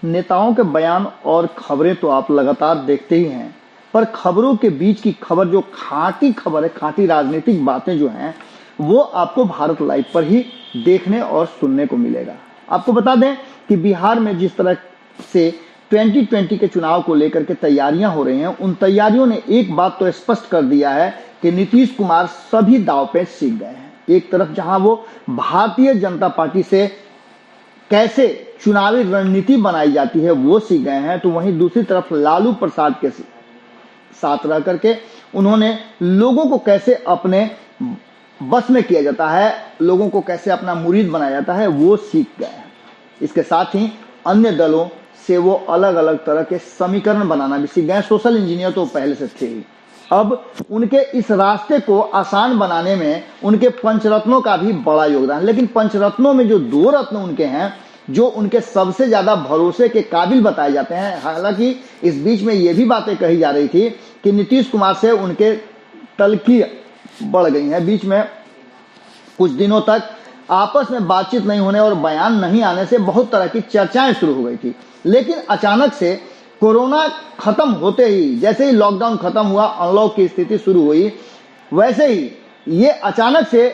नेताओं के बयान और खबरें तो आप लगातार देखते ही हैं, पर खबरों के बीच की खबर जो खाटी खबर है, खाटी राजनीतिक बातें जो हैं, वो आपको भारत लाइव पर ही देखने और सुनने को मिलेगा। आपको बता दें कि बिहार में जिस तरह से 2020 के चुनाव को लेकर के तैयारियां हो रही हैं, उन तैयारियों ने एक बात तो स्पष्ट कर दिया है कि नीतीश कुमार सभी दांव पे सीख गए हैं। एक तरफ जहां वो भारतीय जनता पार्टी से कैसे चुनावी रणनीति बनाई जाती है वो सीख गए हैं, तो वहीं दूसरी तरफ लालू प्रसाद के साथ रह करके उन्होंने लोगों को कैसे अपने बस में किया जाता है, लोगों को कैसे अपना मुरीद बनाया जाता है, वो सीख गए हैं। इसके साथ ही अन्य दलों से वो अलग अलग तरह के समीकरण बनाना भी सीख गए हैं। सोशल इंजीनियर तो पहले से थे ही। अब उनके इस रास्ते को आसान बनाने में उनके पंचरत्नों का भी बड़ा योगदान है। लेकिन पंचरत्नों में जो 2 रत्न उनके हैं, जो उनके सबसे ज्यादा भरोसे के काबिल बताए जाते हैं, हालांकि इस बीच में ये भी बातें कही जा रही थी कि नीतीश कुमार से उनके तल्खी बढ़ गई है। बीच में कुछ दिनों तक आपस में बातचीत नहीं होने और बयान नहीं आने से बहुत तरह की चर्चाएं शुरू हो गई थी। लेकिन अचानक से कोरोना खत्म होते ही, जैसे ही लॉकडाउन खत्म हुआ, अनलॉक की स्थिति शुरू हुई, वैसे ही ये अचानक से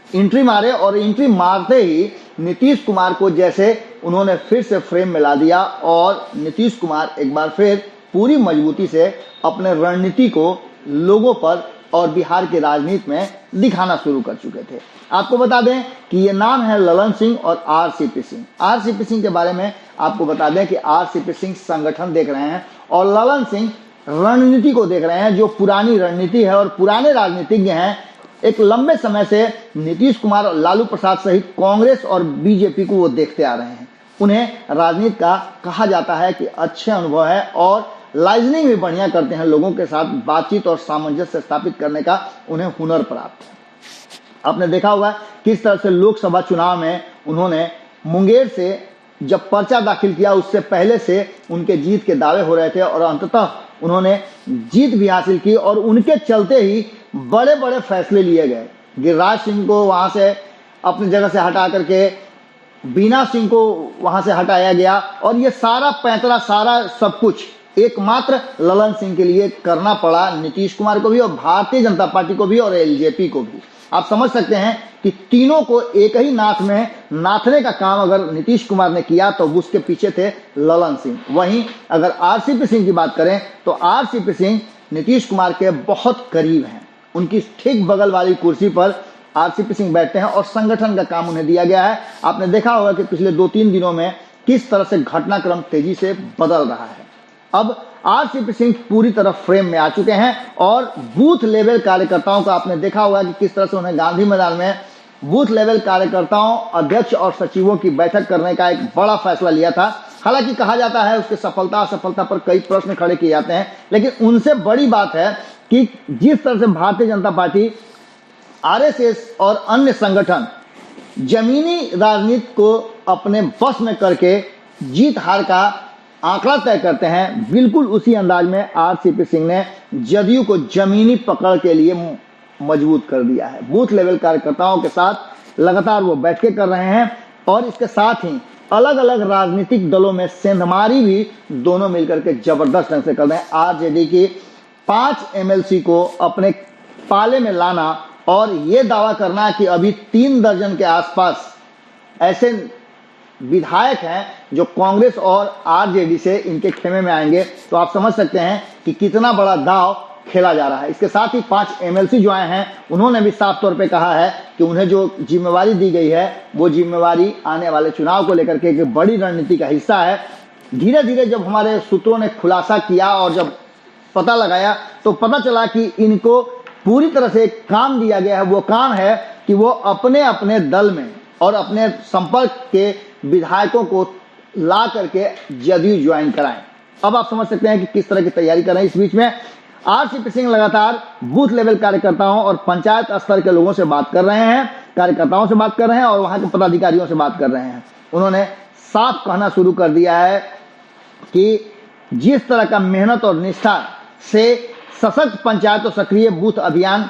एंट्री मारे और एंट्री मारते ही नीतीश कुमार को जैसे उन्होंने फिर से फ्रेम में ला दिया और नीतीश कुमार एक बार फिर पूरी मजबूती से अपने रणनीति को लोगों पर और बिहार के राजनीति में दिखाना शुरू कर चुके थे। आपको बता दें कि ये नाम है ललन सिंह और आरसीपी सिंह। आरसीपी सिंह के बारे में आपको बता दें कि आरसीपी सिंह संगठन देख रहे हैं और ललन सिंह रणनीति को देख रहे हैं, जो पुरानी रणनीति है और पुराने राजनीतिज्ञ हैं। एक लंबे समय से नीतीश कुमार और लालू प्रसाद सहित कांग्रेस और बीजेपी को वो देखते आ रहे हैं। उन्हें राजनीति का कहा जाता है कि अच्छे अनुभव है और लाइजनिंग भी बढ़िया करते हैं, लोगों के साथ बातचीत और सामंजस्य स्थापित करने का उन्हें हुनर प्राप्त है। आपने देखा होगा किस तरह से लोकसभा चुनाव में उन्होंने मुंगेर से जब पर्चा दाखिल किया, उससे पहले से उनके जीत के दावे हो रहे थे और अंततः उन्होंने जीत भी हासिल की और उनके चलते ही बड़े बड़े फैसले लिए गए। गिरिराज सिंह को वहां से अपनी जगह से हटा करके बीना सिंह को वहां से हटाया गया और ये सारा पैंतरा, सारा सब कुछ एकमात्र ललन सिंह के लिए करना पड़ा, नीतीश कुमार को भी और भारतीय जनता पार्टी को भी और एलजेपी को भी। आप समझ सकते हैं कि तीनों को एक ही नाथ में नाथने का काम अगर नीतीश कुमार ने किया तो उसके पीछे थे ललन सिंह। वहीं अगर आरसीपी सिंह की बात करें तो आरसीपी सिंह नीतीश कुमार के बहुत करीब हैं। उनकी ठीक बगल वाली कुर्सी पर आरसीपी सिंह बैठते हैं और संगठन का काम उन्हें दिया गया है। आपने देखा होगा कि पिछले 2-3 दिनों में किस तरह से घटनाक्रम तेजी से बदल रहा है। अब आरसीपी सिंह पूरी तरह फ्रेम में आ चुके हैं और बूथ लेवल कार्यकर्ताओं का आपने देखा होगा कि किस तरह से उन्हें गांधी मैदान में बूथ लेवल कार्यकर्ताओं, अध्यक्ष और सचिवों की बैठक करने का एक बड़ा फैसला लिया था। हालांकि कहा जाता है उसके सफलता असफलता पर कई प्रश्न खड़े किए जाते हैं, लेकिन उनसे बड़ी बात है कि जिस तरह से भारतीय जनता पार्टी, आरएसएस और अन्य संगठन जमीनी राजनीति को अपने बस में करके जीत हार का आंकड़ा तय करते हैं, बिल्कुल उसी अंदाज में आरसीपी सिंह ने जदयू को जमीनी पकड़ के लिए मजबूत कर दिया है। बूथ लेवल कार्यकर्ताओं के साथ लगातार वो बैठकें कर रहे हैं और इसके साथ ही अलग अलग राजनीतिक दलों में सेंधमारी भी दोनों मिलकर के जबरदस्त ढंग से कर रहे हैं। आरजेडी की 5 एमएलसी को अपने पाले में लाना और ये दावा करना कि अभी 3 दर्जन के आसपास ऐसे विधायक हैं जो कांग्रेस और आरजेडी से इनके खेमे में आएंगे, तो आप समझ सकते हैं कि कितना बड़ा दाव खेला जा रहा है। इसके साथ ही 5 एमएलसी जो आए हैं उन्होंने भी साफ तौर पे कहा है कि उन्हें जो जिम्मेवारी दी गई है वो जिम्मेवारी आने वाले चुनाव को लेकर के एक बड़ी रणनीति का हिस्सा है। धीरे धीरे जब हमारे सूत्रों ने खुलासा किया और जब पता लगाया तो पता चला कि इनको पूरी तरह से काम दिया गया है। वो काम है कि वो अपने अपने दल में और अपने संपर्क के विधायकों को ला करके जदयू ज्वाइन कराएं। अब आप समझ सकते हैं कि किस तरह की तैयारी कर रहे हैं। इस बीच में आरसीपी सिंह लगातार बूथ लेवल कार्यकर्ताओं और पंचायत स्तर के लोगों से बात कर रहे हैं, कार्यकर्ताओं से बात कर रहे हैं और वहां के पदाधिकारियों से बात कर रहे हैं। उन्होंने साफ कहना शुरू कर दिया है कि जिस तरह का मेहनत और निष्ठा से सशक्त पंचायत और सक्रिय बूथ अभियान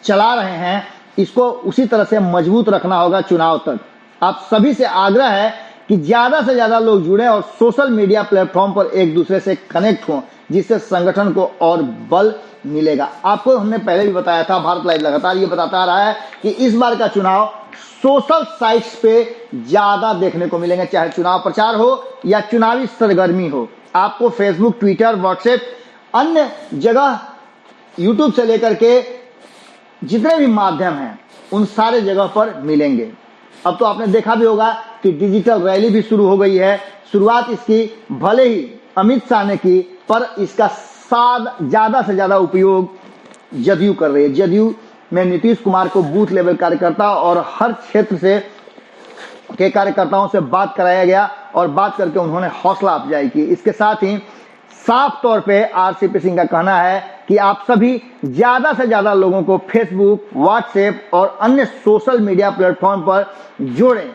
चला रहे हैं, इसको उसी तरह से मजबूत रखना होगा चुनाव तक। आप सभी से आग्रह है कि ज्यादा से ज्यादा लोग जुड़े और सोशल मीडिया प्लेटफॉर्म पर एक दूसरे से कनेक्ट हों, जिससे संगठन को और बल मिलेगा। आपको हमने पहले भी बताया था, भारत लाइव लगातार ये बताता आ रहा है कि इस बार का चुनाव सोशल साइट्स पे ज्यादा देखने को मिलेंगे, चाहे चुनाव प्रचार हो या चुनावी सरगर्मी हो। आपको फेसबुक, ट्विटर, व्हाट्सएप, अन्य जगह, यूट्यूब से लेकर के जितने भी माध्यम हैं उन सारे जगह पर मिलेंगे। अब तो आपने देखा भी होगा कि डिजिटल रैली भी शुरू हो गई है। शुरुआत इसकी भले ही अमित शाह ने की, पर इसका ज्यादा से ज्यादा उपयोग जदयू कर रही है। जदयू में नीतीश कुमार को बूथ लेवल कार्यकर्ता और हर क्षेत्र से के कार्यकर्ताओं से बात कराया गया और बात करके उन्होंने हौसला अफजाई की। इसके साथ ही साफ तौर पे आरसीपी सिंह का कहना है कि आप सभी ज्यादा से ज्यादा लोगों को फेसबुक, व्हाट्सएप और अन्य सोशल मीडिया प्लेटफॉर्म पर जोड़ें।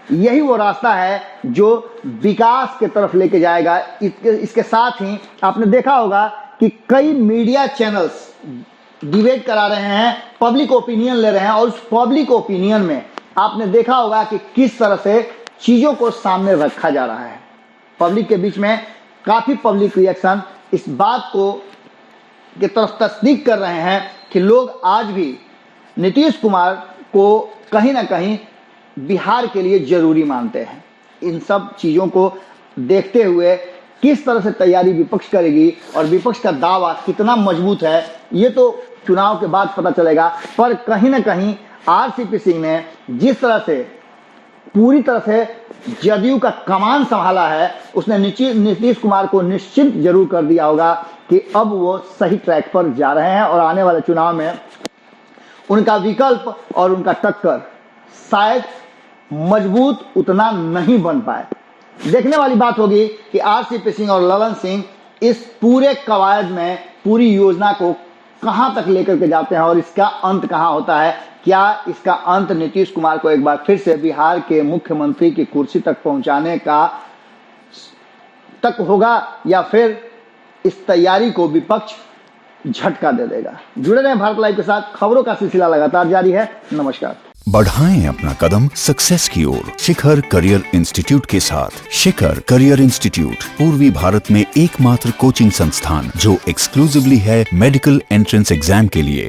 यही वो रास्ता है जो विकास के तरफ लेके जाएगा। इसके साथ ही आपने देखा होगा कि कई मीडिया चैनल्स डिबेट करा रहे हैं, पब्लिक ओपिनियन ले रहे हैं, और उस पब्लिक ओपिनियन में आपने देखा होगा कि किस तरह से चीजों को सामने रखा जा रहा है। पब्लिक के बीच में काफी पब्लिक रिएक्शन इस बात को की तरफ तस्दीक कर रहे हैं कि लोग आज भी नीतीश कुमार को कहीं ना कहीं बिहार के लिए जरूरी मानते हैं। इन सब चीजों को देखते हुए किस तरह से तैयारी विपक्ष करेगी और विपक्ष का दावा कितना मजबूत है, ये तो चुनाव के बाद पता चलेगा। पर कहीं ना कहीं आरसीपी सिंह ने जिस तरह से पूरी तरह से जदयू का कमान संभाला है, उसने नीतीश कुमार को निश्चित जरूर कर दिया होगा कि अब वो सही ट्रैक पर जा रहे हैं और आने वाले चुनाव में उनका विकल्प और उनका टक्कर शायद मजबूत उतना नहीं बन पाए। देखने वाली बात होगी कि आरसीपी सिंह और ललन सिंह इस पूरे कवायद में पूरी योजना को कहां तक लेकर के जाते हैं और इसका अंत कहां होता है। क्या इसका अंत नीतीश कुमार को एक बार फिर से बिहार के मुख्यमंत्री की कुर्सी तक पहुंचाने का तक होगा, या फिर इस तैयारी को विपक्ष झटका दे देगा। जुड़े रहें भारत लाइव के साथ, खबरों का सिलसिला लगातार जारी है। नमस्कार। बढ़ाएं अपना कदम सक्सेस की ओर शिखर करियर इंस्टीट्यूट के साथ। शिखर करियर इंस्टीट्यूट पूर्वी भारत में एकमात्र कोचिंग संस्थान जो एक्सक्लूसिवली है मेडिकल एंट्रेंस एग्जाम के लिए।